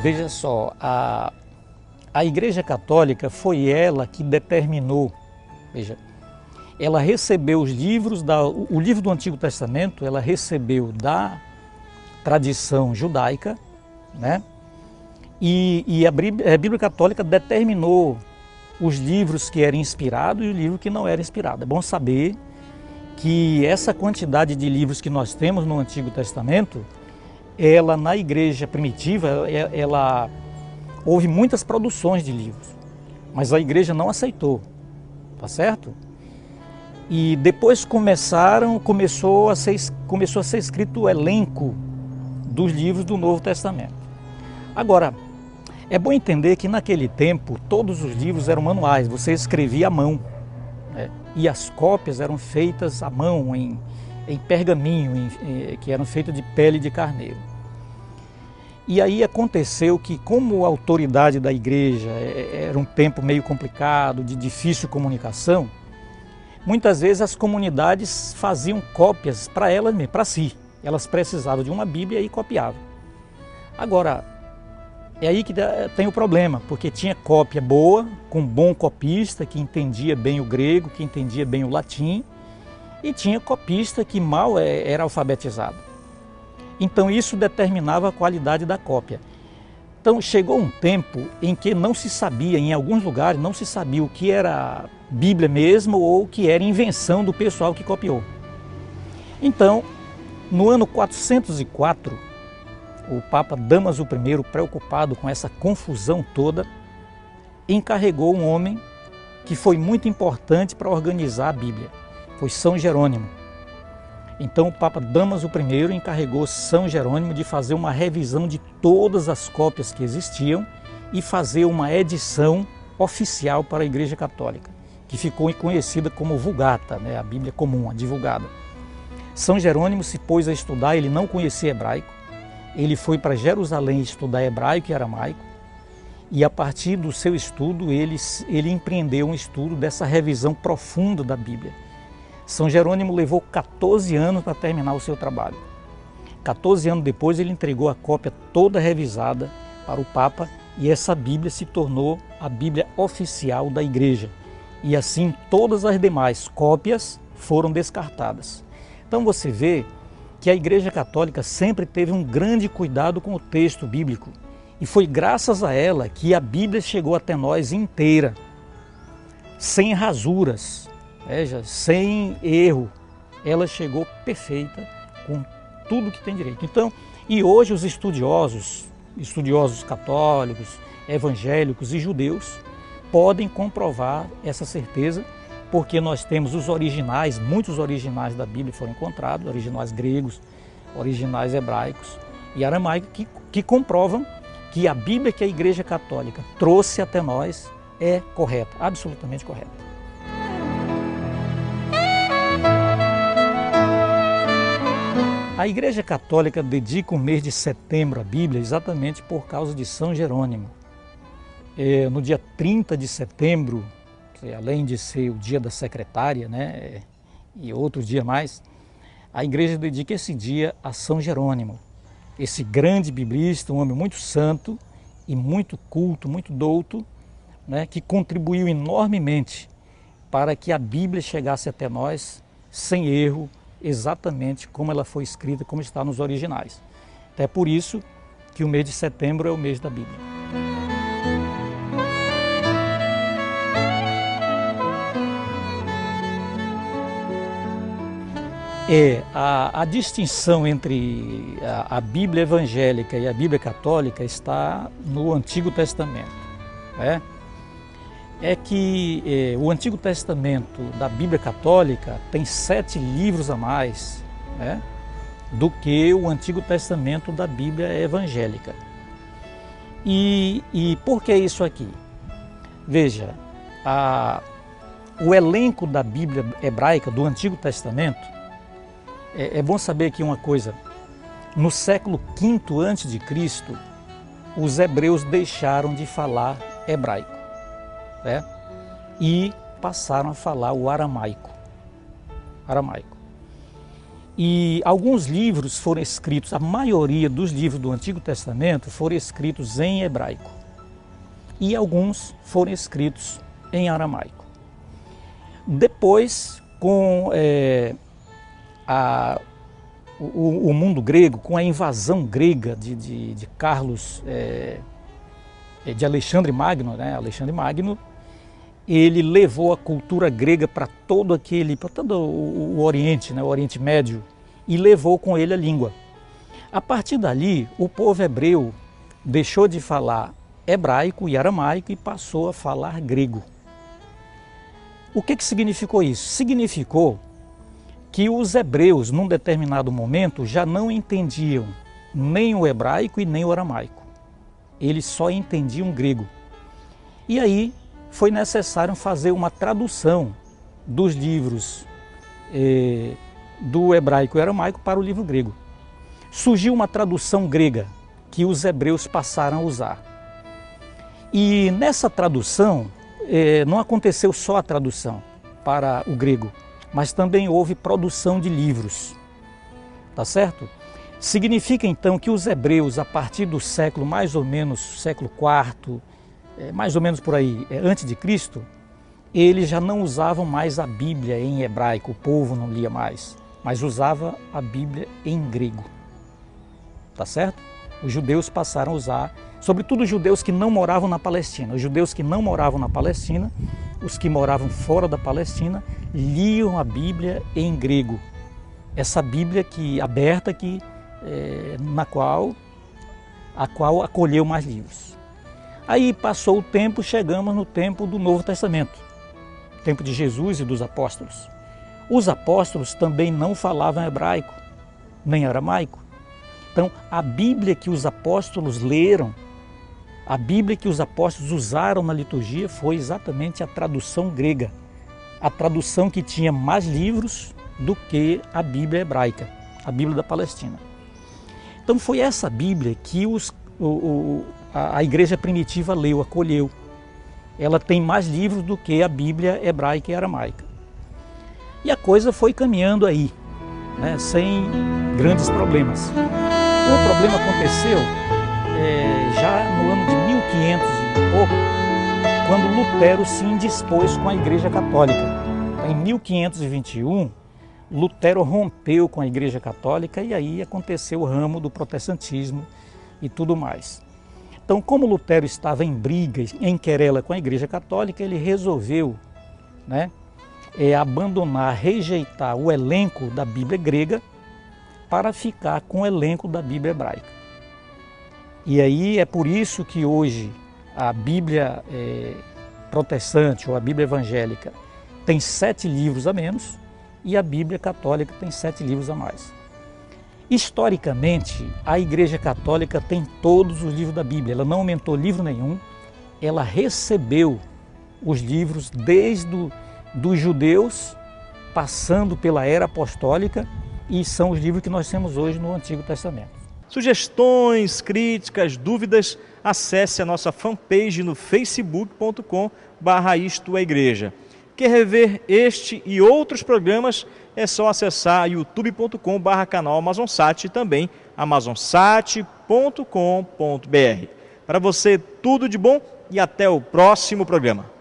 Veja só, a Igreja Católica foi ela que determinou, veja, ela recebeu os livros, o livro do Antigo Testamento, ela recebeu da tradição judaica, né? E a Bíblia Católica determinou os livros que eram inspirados e o livro que não era inspirado. É bom saber que essa quantidade de livros que nós temos no Antigo Testamento, ela na igreja primitiva, houve muitas produções de livros, mas a igreja não aceitou, tá certo? E depois começou a ser escrito o elenco dos livros do Novo Testamento. Agora, é bom entender que naquele tempo todos os livros eram manuais, você escrevia à mão, né? E as cópias eram feitas à mão, em pergaminho, que eram feitas de pele de carneiro. E aí aconteceu que, como a autoridade da igreja era um tempo meio complicado, de difícil comunicação, muitas vezes as comunidades faziam cópias para elas mesmas, para si. Elas precisavam de uma Bíblia e copiavam. Agora, é aí que tem o problema, porque tinha cópia boa, com um bom copista, que entendia bem o grego, que entendia bem o latim, e tinha copista que mal era alfabetizado. Então isso determinava a qualidade da cópia. Então chegou um tempo em que não se sabia, em alguns lugares, não se sabia o que era Bíblia mesmo ou o que era invenção do pessoal que copiou. Então, no ano 404, o Papa Damaso I, preocupado com essa confusão toda, encarregou um homem que foi muito importante para organizar a Bíblia. Foi São Jerônimo. Então o Papa Damaso I encarregou São Jerônimo de fazer uma revisão de todas as cópias que existiam e fazer uma edição oficial para a Igreja Católica, que ficou conhecida como Vulgata, né? A Bíblia comum, a divulgada. São Jerônimo se pôs a estudar, ele não conhecia hebraico, ele foi para Jerusalém estudar hebraico e aramaico, e a partir do seu estudo ele empreendeu um estudo dessa revisão profunda da Bíblia. São Jerônimo levou 14 anos para terminar o seu trabalho. 14 anos depois ele entregou a cópia toda revisada para o Papa e essa Bíblia se tornou a Bíblia oficial da Igreja. E assim todas as demais cópias foram descartadas. Então você vê que a Igreja Católica sempre teve um grande cuidado com o texto bíblico. E foi graças a ela que a Bíblia chegou até nós inteira, sem rasuras, veja, sem erro. Ela chegou perfeita, com tudo que tem direito. Então, e hoje os estudiosos católicos, evangélicos e judeus podem comprovar essa certeza, porque nós temos os originais, muitos originais da Bíblia foram encontrados, originais gregos, originais hebraicos e aramaicos, que comprovam que a Bíblia que a Igreja Católica trouxe até nós é correta, absolutamente correta. A Igreja Católica dedica o mês de setembro à Bíblia exatamente por causa de São Jerônimo. No dia 30 de setembro, além de ser o dia da secretária, né, e outro dia mais, a igreja dedica esse dia a São Jerônimo, esse grande biblista, um homem muito santo e muito culto, muito douto, né, que contribuiu enormemente para que a Bíblia chegasse até nós sem erro, exatamente como ela foi escrita, como está nos originais. É por isso que o mês de setembro é o mês da Bíblia. A distinção entre a Bíblia evangélica e a Bíblia católica está no Antigo Testamento. É que o Antigo Testamento da Bíblia católica tem 7 livros a mais, né, do que o Antigo Testamento da Bíblia evangélica. E por que isso aqui? Veja, o elenco da Bíblia hebraica do Antigo Testamento, é bom saber aqui uma coisa: no século V a.C., os hebreus deixaram de falar hebraico, né? E passaram a falar o aramaico. E alguns livros foram escritos, a maioria dos livros do Antigo Testamento foram escritos em hebraico. E alguns foram escritos em aramaico. Depois, com o mundo grego, com a invasão grega de Carlos, de Alexandre Magno, né? Alexandre Magno, ele levou a cultura grega para todo o Oriente, né? O Oriente Médio, e levou com ele a língua. A partir dali, o povo hebreu deixou de falar hebraico e aramaico e passou a falar grego. O que significou isso? Significou que os hebreus, num determinado momento, já não entendiam nem o hebraico e nem o aramaico. Eles só entendiam grego. E aí foi necessário fazer uma tradução dos livros do hebraico e aramaico para o livro grego. Surgiu uma tradução grega que os hebreus passaram a usar. E nessa tradução, não aconteceu só a tradução para o grego, mas também houve produção de livros, tá certo? Significa então que os hebreus, a partir do século mais ou menos, século IV, mais ou menos por aí, antes de Cristo, eles já não usavam mais a Bíblia em hebraico, o povo não lia mais, mas usava a Bíblia em grego, tá certo? Os judeus passaram a usar, sobretudo os judeus que não moravam na Palestina. Os judeus que não moravam na Palestina, os que moravam fora da Palestina, liam a Bíblia em grego. Essa Bíblia aberta a qual acolheu mais livros. Aí passou o tempo, chegamos no tempo do Novo Testamento, tempo de Jesus e dos apóstolos. Os apóstolos também não falavam hebraico, nem aramaico. Então, a Bíblia que os apóstolos leram, a Bíblia que os apóstolos usaram na liturgia foi exatamente a tradução grega, a tradução que tinha mais livros do que a Bíblia hebraica, a Bíblia da Palestina. Então, foi essa Bíblia que a igreja primitiva leu, acolheu. Ela tem mais livros do que a Bíblia hebraica e aramaica. E a coisa foi caminhando aí, né, sem grandes problemas. O problema aconteceu já no ano de 1500 e pouco, quando Lutero se indispôs com a Igreja Católica. Em 1521, Lutero rompeu com a Igreja Católica e aí aconteceu o ramo do protestantismo e tudo mais. Então, como Lutero estava em briga, em querela com a Igreja Católica, ele resolveu, né, abandonar, rejeitar o elenco da Bíblia grega para ficar com o elenco da Bíblia hebraica. E aí é por isso que hoje a Bíblia protestante ou a Bíblia evangélica tem 7 livros a menos e a Bíblia católica tem 7 livros a mais. Historicamente, a Igreja Católica tem todos os livros da Bíblia, ela não aumentou livro nenhum, ela recebeu os livros desde dos judeus, passando pela era apostólica, e são os livros que nós temos hoje no Antigo Testamento. Sugestões, críticas, dúvidas, acesse a nossa fanpage no facebook.com/istoeigreja. Quer rever este e outros programas? É só acessar youtube.com/canal Amazonsat e também amazonsat.com.br. Para você, tudo de bom e até o próximo programa.